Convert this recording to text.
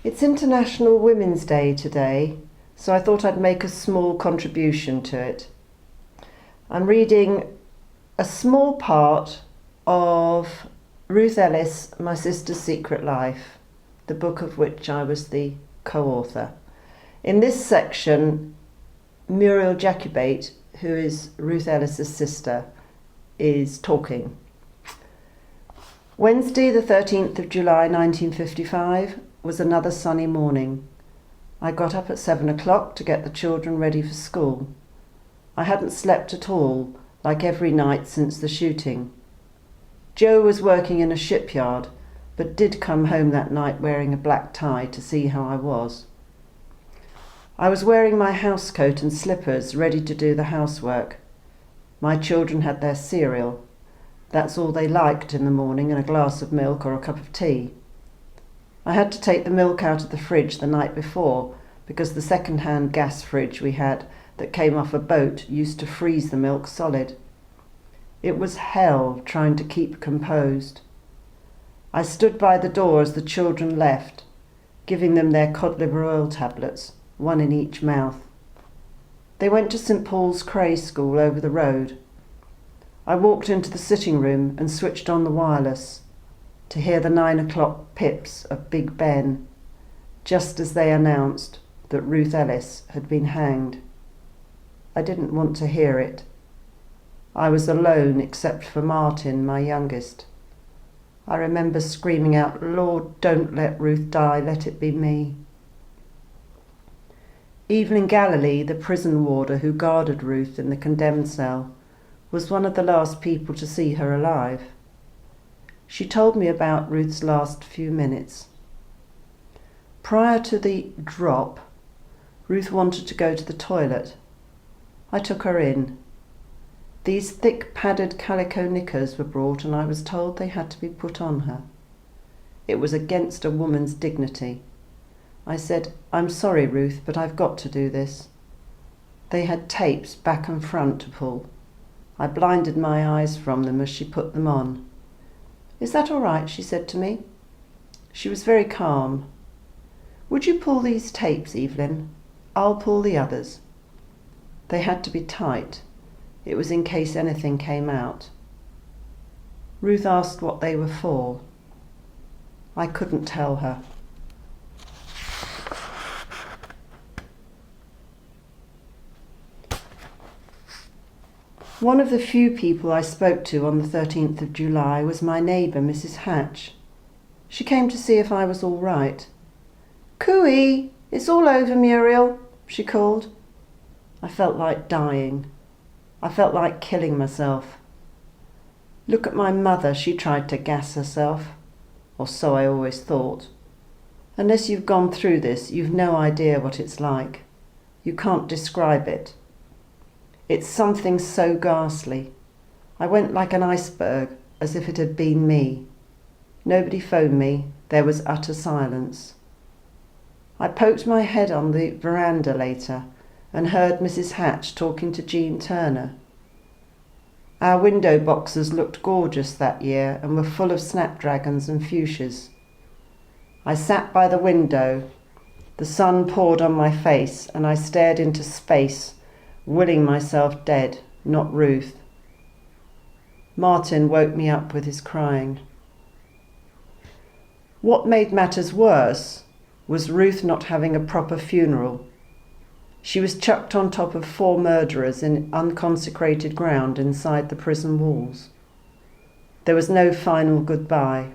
It's International Women's Day today, so I thought I'd make a small contribution to it. I'm reading a small part of Ruth Ellis, My Sister's Secret Life, the book of which I was the co-author. In this section, Muriel Jacobate, who is Ruth Ellis's sister, is talking. Wednesday the 13th of July 1955 was another sunny morning. I got up at 7 o'clock to get the children ready for school. I hadn't slept at all, like every night since the shooting. Joe was working in a shipyard, but did come home that night wearing a black tie to see how I was. I was wearing my housecoat and slippers, ready to do the housework. My children had their cereal. That's all they liked in the morning, and a glass of milk or a cup of tea. I had to take the milk out of the fridge the night before because the second-hand gas fridge we had that came off a boat used to freeze the milk solid. It was hell trying to keep composed. I stood by the door as the children left, giving them their cod liver oil tablets, one in each mouth. They went to St. Paul's Cray School over the road. I walked into the sitting room and switched on the wireless to hear the 9 o'clock pips of Big Ben, just as they announced that Ruth Ellis had been hanged. I didn't want to hear it. I was alone except for Martin, my youngest. I remember screaming out, "Lord, don't let Ruth die, let it be me." Evelyn Galilee, the prison warder who guarded Ruth in the condemned cell, was one of the last people to see her alive. She told me about Ruth's last few minutes. Prior to the drop, Ruth wanted to go to the toilet. I took her in. These thick padded calico knickers were brought, and I was told they had to be put on her. It was against a woman's dignity. I said, "I'm sorry, Ruth, but I've got to do this." They had tapes back and front to pull. I blinded my eyes from them as she put them on. "Is that all right?" she said to me. She was very calm. "Would you pull these tapes, Evelyn? I'll pull the others." They had to be tight. It was in case anything came out. Ruth asked what they were for. I couldn't tell her. One of the few people I spoke to on the 13th of July was my neighbour, Mrs. Hatch. She came to see if I was all right. "Cooey, it's all over, Muriel," she called. I felt like dying. I felt like killing myself. Look at my mother, she tried to gas herself. Or so I always thought. Unless you've gone through this, you've no idea what it's like. You can't describe it. It's something so ghastly. I went like an iceberg, as if it had been me. Nobody phoned me. There was utter silence. I poked my head on the veranda later and heard Mrs. Hatch talking to Jean Turner. Our window boxes looked gorgeous that year and were full of snapdragons and fuchsias. I sat by the window. The sun poured on my face and I stared into space, willing myself dead, not Ruth. Martin woke me up with his crying. What made matters worse was Ruth not having a proper funeral. She was chucked on top of 4 murderers in unconsecrated ground inside the prison walls. There was no final goodbye.